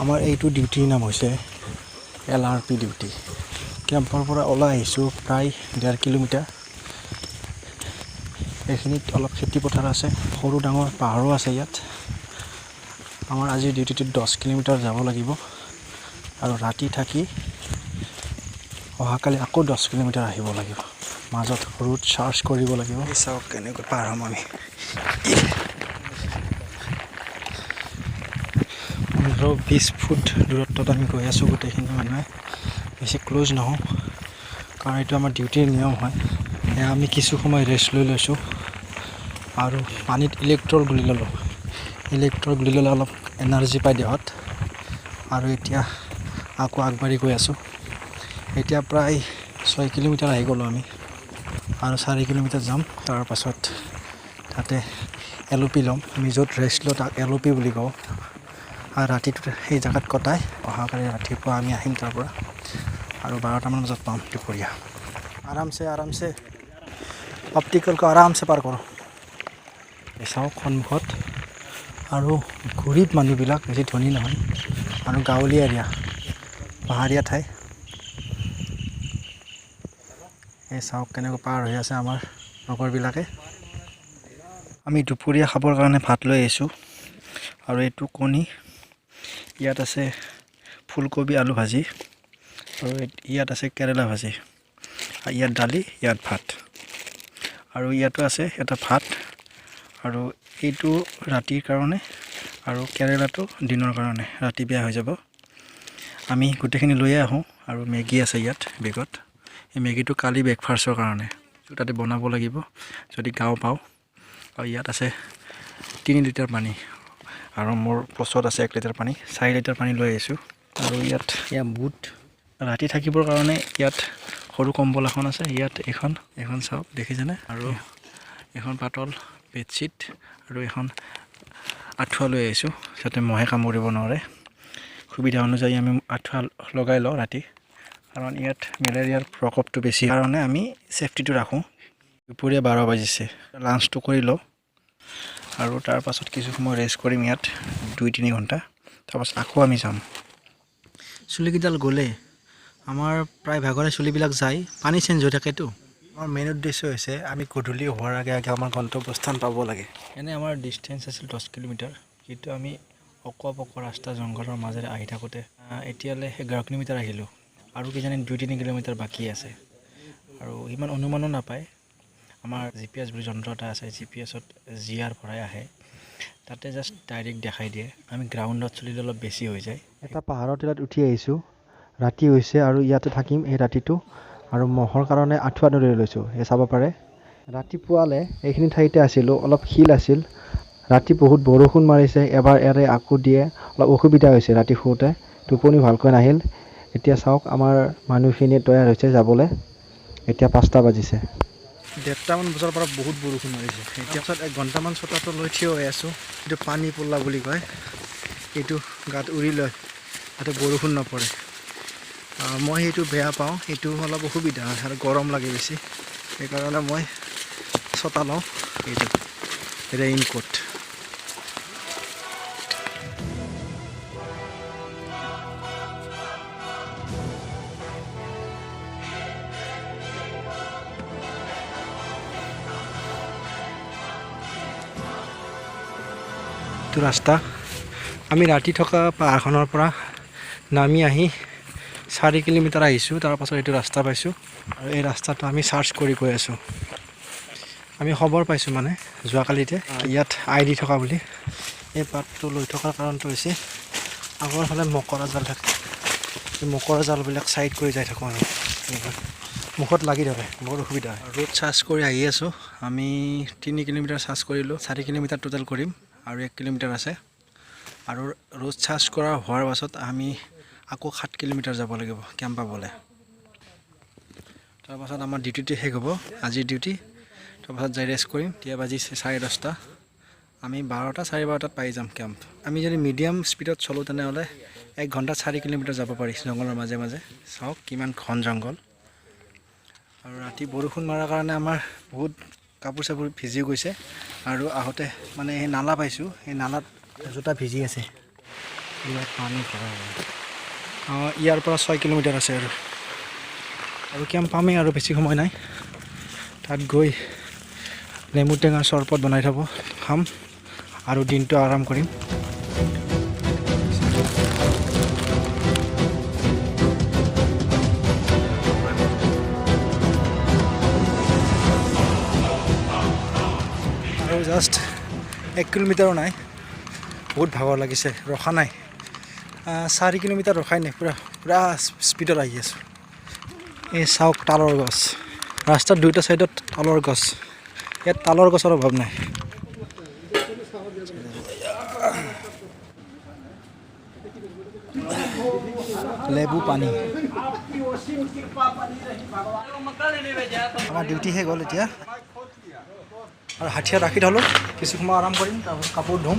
আমাৰ এইটো ডিউটিৰ নাম হৈছে LRP ডিউটি। কেম্পৰ পৰা ওলাই আহিছোঁ প্ৰায় 1.5 কিলোমিটাৰ। এইখিনিত অলপ খেতি পথাৰ আছে, সৰু ডাঙৰ পাহাৰো আছে ইয়াত। আমাৰ আজিৰ ডিউটিটোত 10 কিলোমিটাৰ যাব লাগিব আৰু ৰাতি থাকি অহাকালি আকৌ 10 কিলোমিটাৰ আহিব লাগিব। মাজত ৰুট চাৰ্জ কৰিব লাগিব। চাওক কেনেকৈ পাৰ হ'ম আমি। 15-20 ফুট দূৰত্বত আমি গৈ আছোঁ গোটেইখিনি মানুহে। বেছি ক্ল'জ নহওঁ কাৰণ এইটো আমাৰ ডিউটিৰ নিয়ম হয়। এয়া আমি কিছু সময় ৰেষ্ট লৈ লৈছোঁ আৰু পানীত ইলেক্ট্ৰল গুলি ল'লোঁ। ইলেক্ট্ৰল গুলি ল'লে অলপ এনাৰ্জি পায় দেহত। আৰু এতিয়া আকৌ আগবাঢ়ি গৈ আছোঁ। এতিয়া প্ৰায় 6 কিলোমিটাৰ আহি গ'লোঁ আমি আৰু 4 কিলোমিটাৰ যাম। তাৰ পাছত তাতে LOP ল'ম। আমি য'ত ৰেষ্ট লওঁ তাক LOP বুলি কওঁ। আৰু ৰাতিটো সেই জেগাত কটাই অহাকালি ৰাতিপুৱা আমি আহিম তাৰ পৰা আৰু 12টামান বজাত পাম দুপৰীয়া। আৰামছে অপটিকেলকৈ আৰামছে পাৰ কৰোঁ। চাওক সন্মুখত আৰু গৰীব মানুহবিলাক, বেছি ধনী নহয় আৰু গাঁৱলীয়া এৰিয়া, পাহাৰীয়া ঠাই। এই চাওক কেনেকৈ পাৰ হৈ আছে আমাৰ লগৰবিলাকে। আমি দুপৰীয়া খাবৰ কাৰণে ভাত লৈ আহিছোঁ আৰু এইটো কণী, ইয়াত আছে ফুলকবি আলু ভাজি আৰু ইয়াত আছে কেৰেলা ভাজি, ইয়াত দালি, ইয়াত ভাত আৰু ইয়াতো আছে এটা ভাত আৰু এইটো ৰাতিৰ কাৰণে আৰু কেৰেলাটো দিনৰ কাৰণে, ৰাতি বেয়া হৈ যাব। আমি গোটেইখিনি লৈয়ে আহোঁ আৰু মেগী আছে ইয়াত বেগত। এই মেগীটো কালি ব্ৰেকফাষ্টৰ কাৰণে তাতে বনাব লাগিব যদি গাঁও পাওঁ। আৰু ইয়াত আছে 3 লিটাৰ পানী আৰু মোৰ পচত আছে 1 লিটাৰ পানী, 4 লিটাৰ পানী লৈ আহিছোঁ। আৰু ইয়াত বুট ৰাতি থাকিবৰ কাৰণে ইয়াত সৰু কম্বল এখন আছে। ইয়াত এখন চাওক দেখিছেনে? আৰু এখন পাতল বেডশ্বীট আৰু এখন আঁঠুৱা লৈ আহিছোঁ যাতে মহে কামুৰিব নোৱাৰে। সুবিধা অনুযায়ী আমি আঁঠুৱা লগাই লওঁ ৰাতি, কাৰণ ইয়াত মেলেৰিয়াৰ প্ৰকোপটো বেছি কাৰণে আমি ছেফটিটো ৰাখোঁ। দুপৰীয়া 12 বাজিছে, লাঞ্চটো কৰি লওঁ আৰু তাৰ পাছত কিছু সময় ৰেষ্ট কৰিম ইয়াত 2-3 ঘণ্টা। তাৰপাছত আকৌ আমি যাম। চুলিকেইডাল গ'লে আমাৰ প্ৰায় ভাগৰে চুলিবিলাক যায়, পানী চেঞ্জ হৈ থাকেতো। আমাৰ মেইন উদ্দেশ্য হৈছে আমি গধূলি হোৱাৰ আগে আগে আমাৰ গন্তব্যস্থান পাব লাগে। এনে আমাৰ ডিষ্টেঞ্চ আছিল 10 কিলোমিটাৰ, কিন্তু আমি অকোৱা পকোৱা ৰাস্তা জংঘলৰ মাজেৰে আহি থাকোঁতে এতিয়ালৈ 11 কিলোমিটাৰ আহিলোঁ আৰু কিজানি 2-3 কিলোমিটাৰ বাকী আছে। আৰু ইমান অনুমানো নাপায়। আমাৰ GPS বুলি যন্ত্ৰ এটা আছে, GPSত GR ভৰাই আহে, তাতে জাষ্ট ডাইৰেক্ট দেখাই দিয়ে। আমি গ্ৰাউণ্ডত চলিলে অলপ বেছি হৈ যায়। এটা পাহাৰৰ টিলাত উঠি আহিছোঁ, ৰাতি হৈছে আৰু ইয়াতে থাকিম এই ৰাতিটো। আৰু মহৰ কাৰণে আঁঠুৱা লৈ লৈছোঁ, এই চাব পাৰে। ৰাতিপুৱালে এইখিনি ঠাইতে আছিলোঁ, অলপ শিল আছিল। ৰাতি বহুত বৰষুণ মাৰিছে, এবাৰ এৰে আকৌ দিয়ে, অলপ অসুবিধা হৈছে ৰাতি শুওঁতে, টোপনি ভালকৈ নাহিল। এতিয়া চাওক আমাৰ মানুহখিনি তৈয়াৰ হৈছে যাবলৈ। এতিয়া 5টা বাজিছে। 1:30মান বজাৰ পৰা বহুত বৰষুণ মাৰিছে। এতিয়া পাছত 1 ঘণ্টামান চতাটো লৈ থিয় হৈ আছোঁ। এইটো পানী পল্লা বুলি কয়, এইটো গাত উৰি লয় যাতে বৰষুণ নপৰে। মই সেইটো বেয়া পাওঁ, সেইটো অলপ অসুবিধা হয় আৰু গৰম লাগে বেছি, সেইকাৰণে মই ছটা লওঁ, এইটো ৰেইনকোট। এইটো ৰাস্তা আমি ৰাতি থকা পাহাৰখনৰ পৰা নামি আহি 4 কিলোমিটাৰ আহিছোঁ। তাৰপাছত এইটো ৰাস্তা পাইছোঁ আৰু এই ৰাস্তাটো আমি চাৰ্চ কৰি গৈ আছোঁ। আমি খবৰ পাইছোঁ মানে যোৱাকালিতে ইয়াত ID থকা বুলি। এই পাতটো লৈ থকাৰ কাৰণটো হৈছে আগৰ ফালে মকৰা জাল থাকে, এই মকৰা জালবিলাক ছাইড কৰি যাই থাকোঁ আমি, মুখত লাগি ধৰে, বহুত অসুবিধা হয়। ৰোড চাৰ্জ কৰি আহি আছোঁ আমি। 3 কিলোমিটাৰ চাৰ্জ কৰিলোঁ, 4 কিলোমিটাৰ টোটেল কৰিম আৰু 1 কিলোমিটাৰ আছে। আৰু ৰোড চাৰ্জ কৰা হোৱাৰ পাছত আমি আকৌ 7 কিলোমিটাৰ যাব লাগিব কেম্প পাবলৈ। তাৰপাছত আমাৰ ডিউটিটো শেষ হ'ব, আজিৰ ডিউটি। তাৰপাছত যাই ৰেষ্ট কৰিম। এতিয়া বাজিছে 10:30। আমি 12টা 12:30 পাই যাম কেম্প। আমি যদি মিডিয়াম স্পীডত চলোঁ তেনেহ'লে 1 ঘণ্টাত 4 কিলোমিটাৰ যাব পাৰি জংঘলৰ মাজে মাজে। চাওক কিমান ঘন জংঘল। আৰু ৰাতি বৰষুণ মৰাৰ কাৰণে আমাৰ বহুত কাপোৰ চাপোৰ ভিজি গৈছে আৰু আহোঁতে মানে সেই নালা পাইছোঁ, সেই নালাত জোতা ভিজি আছে। ইয়াত পানী ভৰা ইয়াৰ পৰা 6 কিলোমিটাৰ আছে আৰু কেম্প পামেই আৰু বেছি সময় নাই তাত গৈ নেমু টেঙাৰ চৰবত বনাই থ'ব খাম আৰু দিনটো আৰাম কৰিম আৰু জাষ্ট 1 কিলোমিটাৰো নাই বহুত ভাগৰ লাগিছে ৰখা নাই 4 কিলোমিটাৰ ৰখাই নাই পুৰা স্পীডত আহি আছোঁ এই চাওক তালৰ গছ ৰাস্তাৰ দুইটা চাইডত তালৰ গছ ইয়াত তালৰ গছৰ অভাৱ নাই লেবু পানী আমাৰ ডিউটি শেষ হ'ল এতিয়া আৰু হাঠিয়াত ৰাখি থ'লোঁ কিছু সময় আৰাম কৰিম তাৰপিছত কাপোৰ ধুম